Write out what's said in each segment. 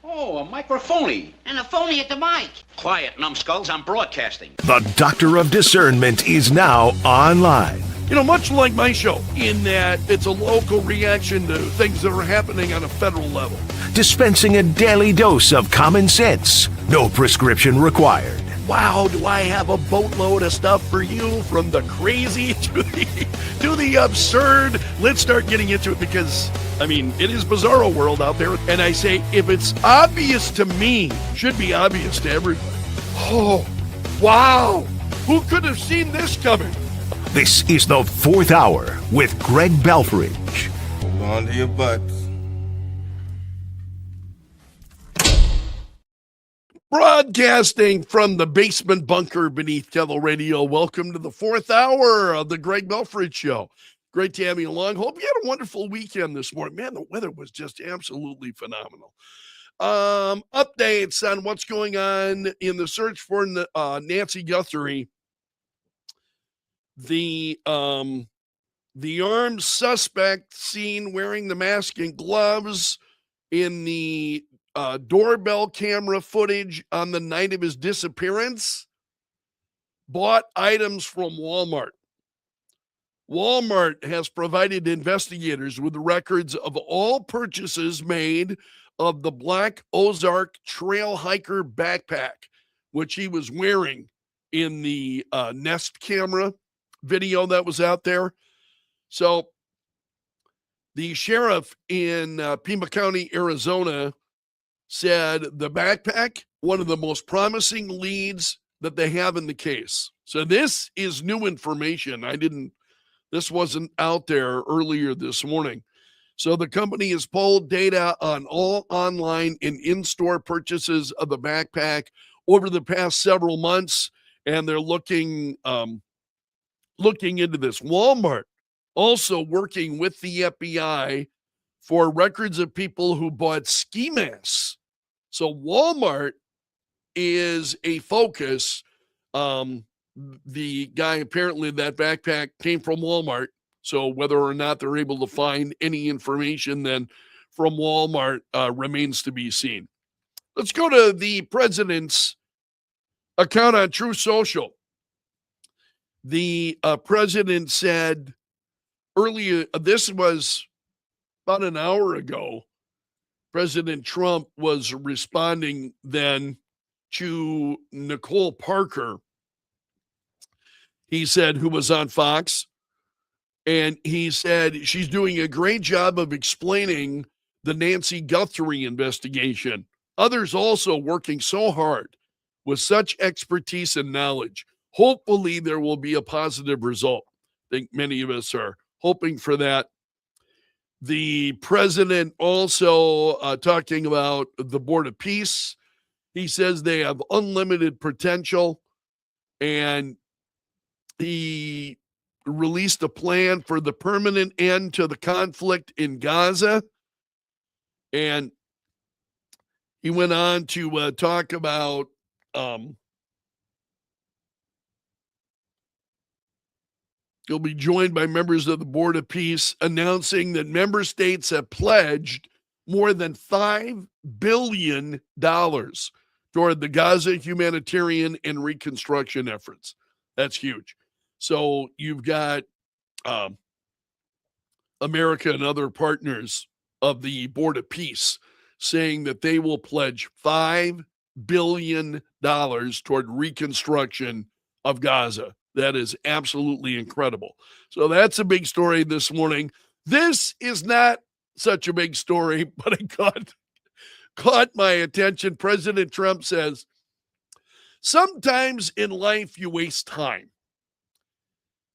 Oh, a microphony. And a phony at the mic. Quiet, numbskulls, I'm broadcasting. The Doctor of Discernment is now online. You know, much like my show, in that it's a local reaction to things that are happening on a federal level. Dispensing a daily dose of common sense. No prescription required. Wow, do I have a boatload of stuff for you, from the crazy to the absurd. Let's start getting into it because, I mean, it is bizarro world out there. And I say, if it's obvious to me, it should be obvious to everybody. Oh, wow. Who could have seen this coming? This is the Fourth Hour with Greg Belfrage. Hold on to your butts. Broadcasting from the basement bunker beneath KELO Radio. Welcome to the Fourth Hour of the Greg Belfrage Show. Great to have you along. Hope you had a wonderful weekend this morning. Man, the weather was just absolutely phenomenal. Updates on what's going on in the search for Nancy Guthrie. The armed suspect seen wearing the mask and gloves in the doorbell camera footage on the night of his disappearance bought items from Walmart. Walmart has provided investigators with records of all purchases made of the black Ozark trail hiker backpack, which he was wearing in the Nest camera video that was out there. So the sheriff in Pima County, Arizona, said the backpack, one of the most promising leads that they have in the case. So this is new information. This wasn't out there earlier this morning. So the company has pulled data on all online and in-store purchases of the backpack over the past several months, and they're looking into this. Walmart also working with the FBI for records of people who bought ski masks. So Walmart is a focus. The guy, apparently that backpack came from Walmart. So whether or not they're able to find any information then from Walmart remains to be seen. Let's go to the president's account on True Social. The president said earlier, this was about an hour ago, President Trump was responding then to Nicole Parker. He said, who was on Fox, and he said she's doing a great job of explaining the Nancy Guthrie investigation. Others also working so hard with such expertise and knowledge. Hopefully there will be a positive result. I think many of us are hoping for that. The president also talking about the Board of Peace. He says they have unlimited potential, and he released a plan for the permanent end to the conflict in Gaza. And he went on to talk about he'll be joined by members of the Board of Peace, announcing that member states have pledged more than $5 billion toward the Gaza humanitarian and reconstruction efforts. That's huge. So you've got America and other partners of the Board of Peace saying that they will pledge $5 billion toward reconstruction of Gaza. That is absolutely incredible. So that's a big story this morning. This is not such a big story, but it caught my attention. President Trump says, sometimes in life you waste time.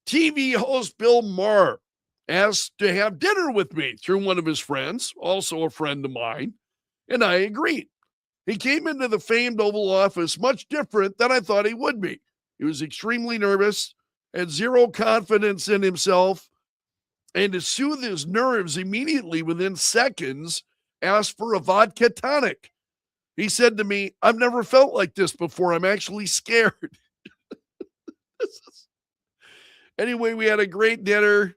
TV host Bill Maher asked to have dinner with me through one of his friends, also a friend of mine, and I agreed. He came into the famed Oval Office much different than I thought he would be. He was extremely nervous, had zero confidence in himself, and to soothe his nerves immediately within seconds, asked for a vodka tonic. He said to me, I've never felt like this before. I'm actually scared. Anyway, we had a great dinner.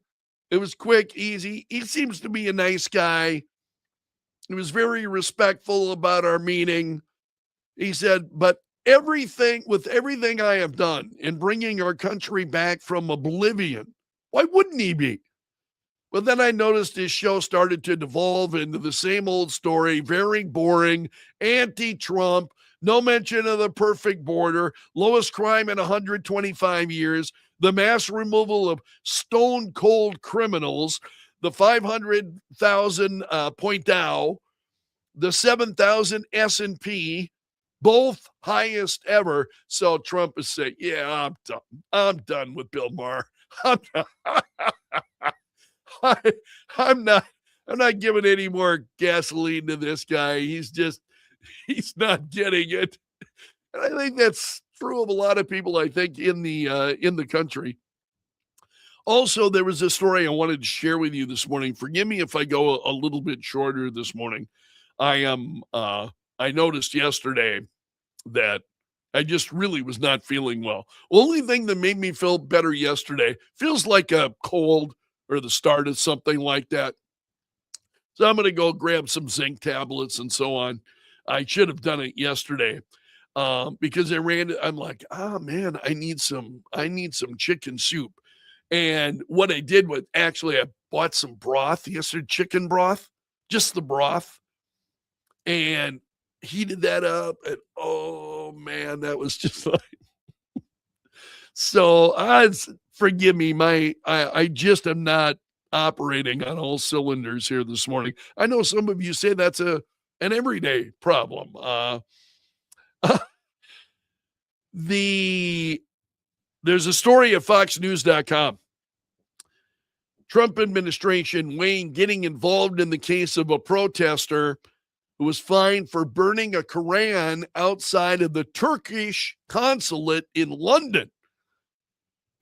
It was quick, easy. He seems to be a nice guy. He was very respectful about our meeting. He said, but everything I have done in bringing our country back from oblivion, why wouldn't he be? But then I noticed his show started to devolve into the same old story, very boring, anti-Trump, no mention of the perfect border, lowest crime in 125 years, the mass removal of stone-cold criminals, the 500,000 point Dow, the 7,000 S&P, both highest ever. So Trump is saying, yeah, I'm done. I'm done with Bill Maher. I'm not giving any more gasoline to this guy. He's not getting it. And I think that's true of a lot of people, I think, in the country. Also, there was a story I wanted to share with you this morning. Forgive me if I go a little bit shorter this morning. I noticed yesterday that I just really was not feeling well. Only thing that made me feel better yesterday feels like a cold or the start of something like that. So I'm going to go grab some zinc tablets and so on. I should have done it yesterday because I'm like, man, I need some chicken soup. And what I did was actually I bought some broth yesterday, chicken broth, just the broth, and heated that up. And oh man, that was just like, so forgive me, I just am not operating on all cylinders here this morning. I know some of you say that's an everyday problem. There's a story at foxnews.com. Trump administration weighing getting involved in the case of a protester who was fined for burning a Quran outside of the Turkish consulate in London.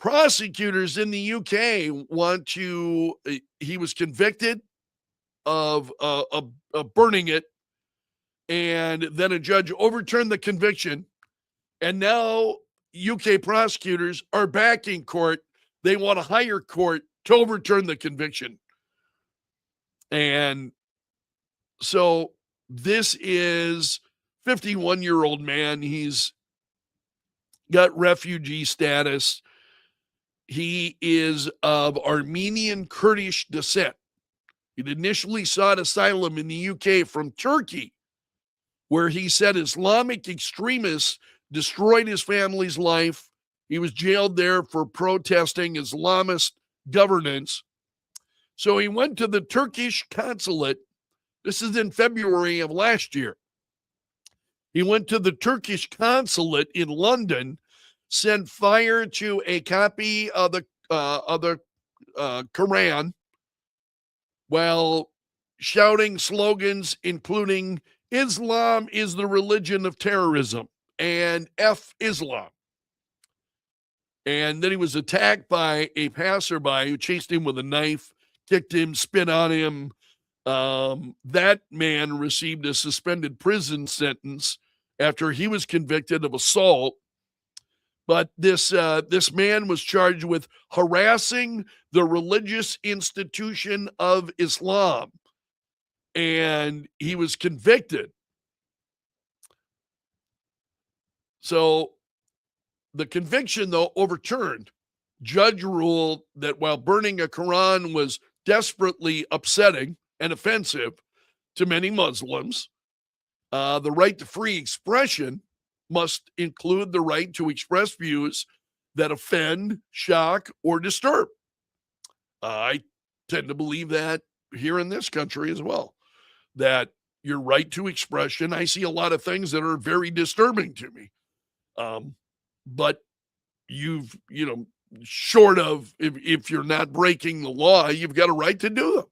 Prosecutors in the UK he was convicted of burning it, and then a judge overturned the conviction, and now UK prosecutors are back in court. They want a higher court to overturn the conviction. And so this is 51-year-old man. He's got refugee status. He is of Armenian Kurdish descent. He'd initially sought asylum in the UK from Turkey, where he said Islamic extremists destroyed his family's life. He was jailed there for protesting Islamist governance. So he went to the Turkish consulate. This is in February of last year. He went to the Turkish consulate in London, sent fire to a copy of the Quran while shouting slogans including "Islam is the religion of terrorism" and "F Islam." And then he was attacked by a passerby who chased him with a knife, kicked him, spit on him. That man received a suspended prison sentence after he was convicted of assault. But this man was charged with harassing the religious institution of Islam, and he was convicted. So the conviction, though, overturned. Judge ruled that while burning a Quran was desperately upsetting and offensive to many Muslims, the right to free expression must include the right to express views that offend, shock, or disturb. I tend to believe that here in this country as well, that your right to expression, I see a lot of things that are very disturbing to me. But short of if you're not breaking the law, you've got a right to do them.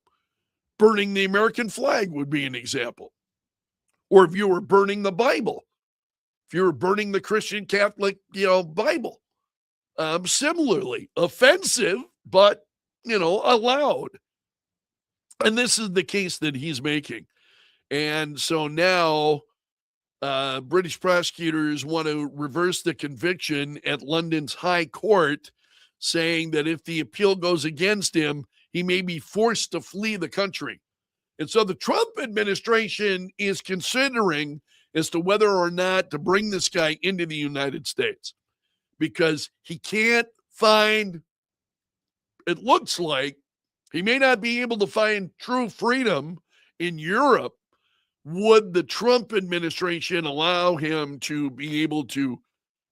Burning the American flag would be an example. Or if you were burning the Bible, if you were burning the Christian Catholic, Bible, similarly offensive, but, allowed. And this is the case that he's making. And so now British prosecutors want to reverse the conviction at London's High Court, saying that if the appeal goes against him, he may be forced to flee the country. And so the Trump administration is considering as to whether or not to bring this guy into the United States because he can't find, it looks like he may not be able to find true freedom in Europe. Would the Trump administration allow him to be able to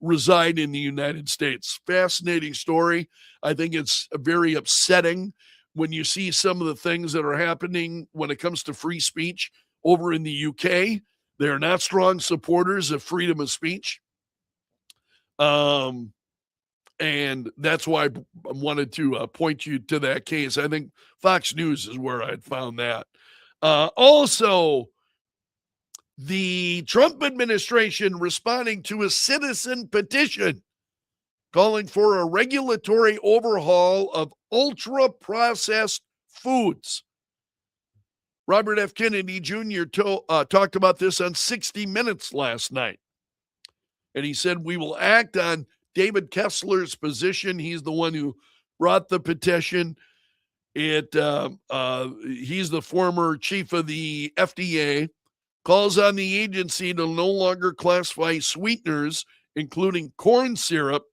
reside in the United States? Fascinating story. I think it's very upsetting when you see some of the things that are happening when it comes to free speech over in the UK. They're not strong supporters of freedom of speech. And that's why I wanted to point you to that case. I think Fox News is where I'd found that. Also, the Trump administration responding to a citizen petition calling for a regulatory overhaul of ultra-processed foods. Robert F. Kennedy Jr. talked about this on 60 Minutes last night. And he said, we will act on David Kessler's position. He's the one who brought the petition. He's the former chief of the FDA. Calls on the agency to no longer classify sweeteners, including corn syrup,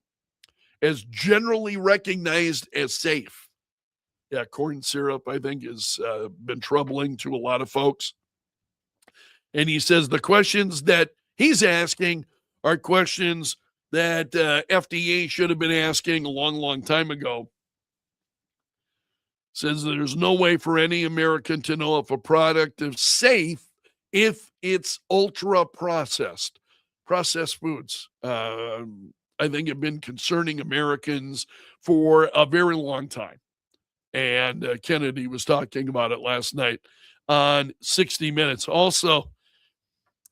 as generally recognized as safe. Yeah, corn syrup, I think, has been troubling to a lot of folks. And he says the questions that he's asking are questions that FDA should have been asking a long, long time ago. Says there's no way for any American to know if a product is safe if it's ultra processed foods. I think have been concerning Americans for a very long time. And Kennedy was talking about it last night on 60 Minutes. Also,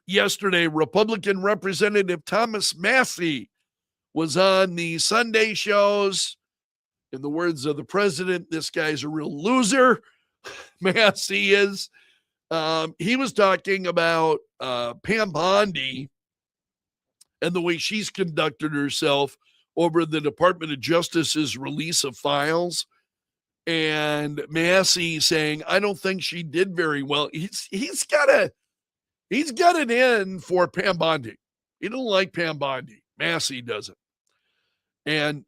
yesterday, Republican Representative Thomas Massie was on the Sunday shows. In the words of the president, this guy's a real loser. Massie is. He was talking about Pam Bondi and the way she's conducted herself over the Department of Justice's release of files. And Massie saying, I don't think she did very well. He's got it in for Pam Bondi. He don't like Pam Bondi. Massie doesn't. And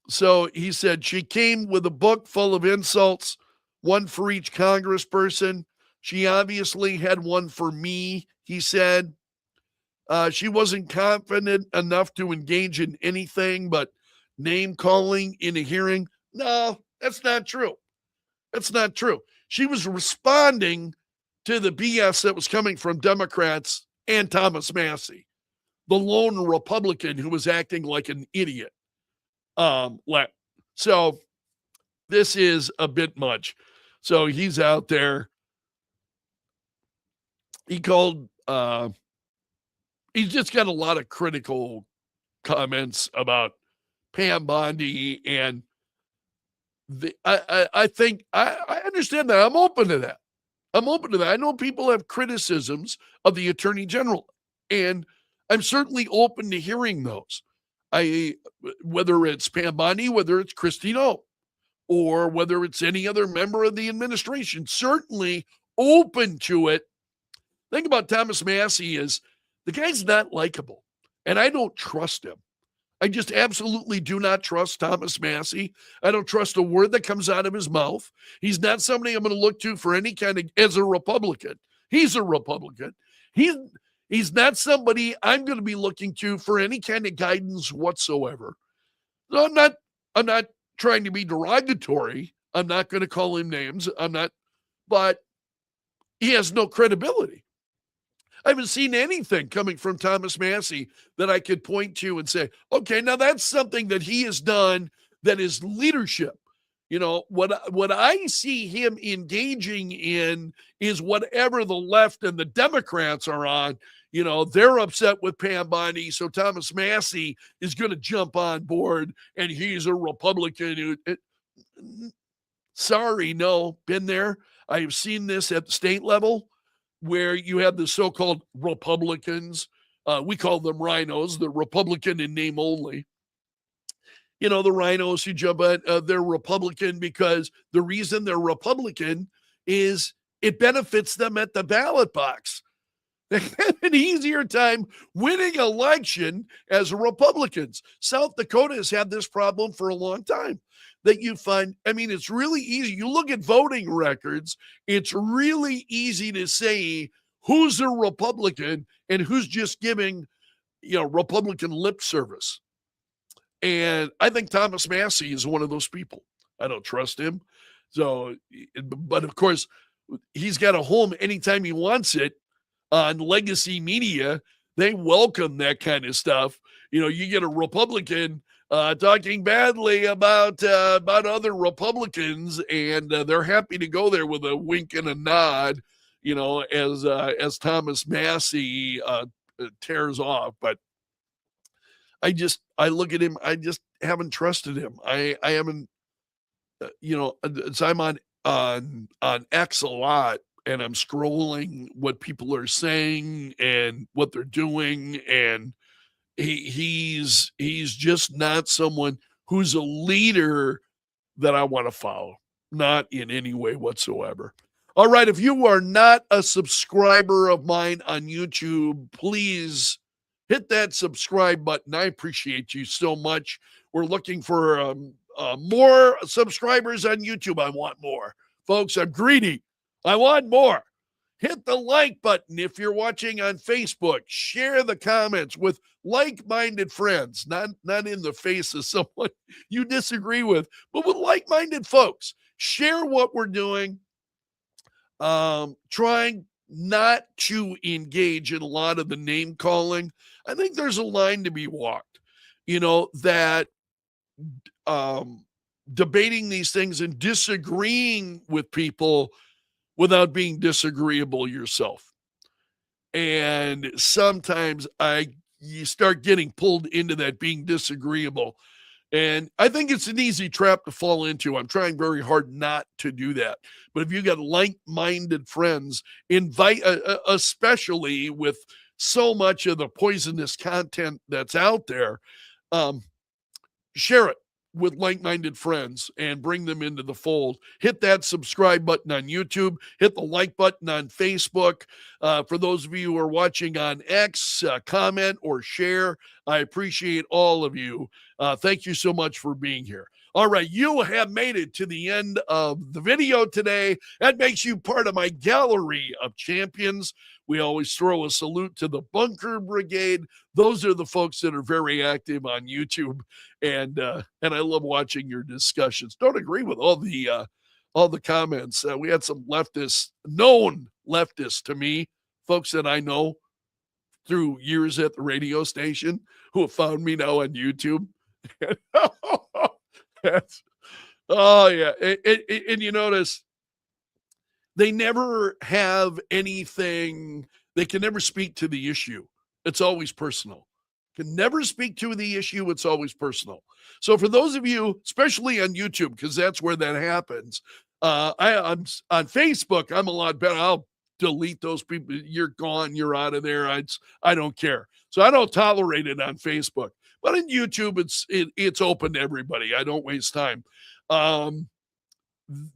so he said she came with a book full of insults, one for each congressperson. She obviously had one for me, he said. She wasn't confident enough to engage in anything but name calling in a hearing. No, that's not true. That's not true. She was responding to the BS that was coming from Democrats and Thomas Massie, the lone Republican who was acting like an idiot. So this is a bit much. So he's out there. He called, he's just got a lot of critical comments about Pam Bondi. And I think I understand that. I'm open to that. I know people have criticisms of the Attorney General, and I'm certainly open to hearing those. Whether it's Pam Bondi, whether it's Christine O, or whether it's any other member of the administration, certainly open to it. The thing about Thomas Massie is the guy's not likable, and I don't trust him. I just absolutely do not trust Thomas Massie. I don't trust a word that comes out of his mouth. He's not somebody I'm going to look to for any kind of, as a Republican. He's a Republican. He's not somebody I'm going to be looking to for any kind of guidance whatsoever. So I'm not trying to be derogatory. I'm not going to call him names. But he has no credibility. I haven't seen anything coming from Thomas Massie that I could point to and say, okay, now that's something that he has done that is leadership. You know, what I see him engaging in is whatever the left and the Democrats are on. You know, they're upset with Pam Bondi, so Thomas Massie is going to jump on board, and he's a Republican. Sorry, no, been there. I have seen this at the state level, where you have the so-called Republicans. We call them rhinos. They're Republican in name only. You know, the rhinos who jump at, they're Republican because the reason they're Republican is it benefits them at the ballot box. They have an easier time winning election as Republicans. South Dakota has had this problem for a long time. That you find, I mean, it's really easy. You look at voting records, it's really easy to say who's a Republican and who's just giving, Republican lip service. And I think Thomas Massey is one of those people. I don't trust him. So, but of course, he's got a home anytime he wants it on legacy media. They welcome that kind of stuff. You get a Republican talking badly about other Republicans, and they're happy to go there with a wink and a nod, as Thomas Massey tears off. But I look at him, I just haven't trusted him. I haven't, so I'm on X a lot, and I'm scrolling what people are saying and what they're doing, and he's just not someone who's a leader that I want to follow, not in any way whatsoever. All right, if you are not a subscriber of mine on YouTube, please hit that subscribe button. I appreciate you so much. We're looking for more subscribers on YouTube. I want more. Folks, I'm greedy. I want more. Hit the like button if you're watching on Facebook. Share the comments with like-minded friends, not in the face of someone you disagree with, but with like-minded folks. Share what we're doing. Trying not to engage in a lot of the name calling. I think there's a line to be walked, that debating these things and disagreeing with people without being disagreeable yourself. And sometimes you start getting pulled into that being disagreeable. And I think it's an easy trap to fall into. I'm trying very hard not to do that. But if you got like-minded friends, invite, especially with so much of the poisonous content that's out there, share it with like-minded friends and bring them into the fold. Hit that subscribe button on YouTube. Hit the like button on Facebook. For those of you who are watching on X, comment or share. I appreciate all of you. Thank you so much for being here. All right, you have made it to the end of the video today. That makes you part of my gallery of champions. We always throw a salute to the Bunker Brigade. Those are the folks that are very active on YouTube, and I love watching your discussions. Don't agree with all the comments. We had some known leftists to me, folks that I know through years at the radio station, who have found me now on YouTube. Oh yeah, and you notice they never have anything. They can never speak to the issue. It's always personal. Can never speak to the issue. It's always personal. So for those of you, especially on YouTube, because that's where that happens, I'm on Facebook. I'm a lot better. I'll delete those people. You're gone. You're out of there. I don't care. So I don't tolerate it on Facebook. But on YouTube, it's open to everybody. I don't waste time.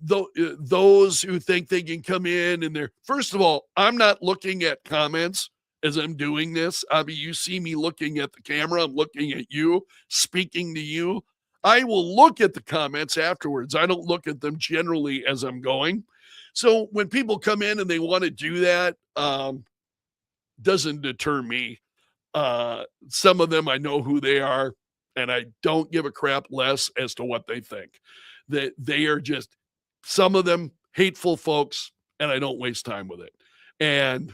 Those who think they can come in and first of all, I'm not looking at comments as I'm doing this. I mean, you see me looking at the camera. I'm looking at you, speaking to you. I will look at the comments afterwards. I don't look at them generally as I'm going. So when people come in and they want to do that, doesn't deter me. Some of them, I know who they are, and I don't give a crap less as to what they think. That they are just, some of them, hateful folks, and I don't waste time with it. And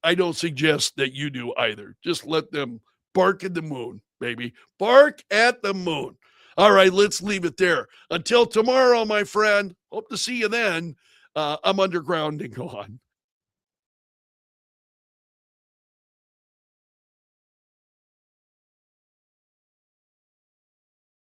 I don't suggest that you do either. Just let them bark at the moon, baby. Bark at the moon. All right, let's leave it there. Until tomorrow, my friend. Hope to see you then. I'm underground and gone.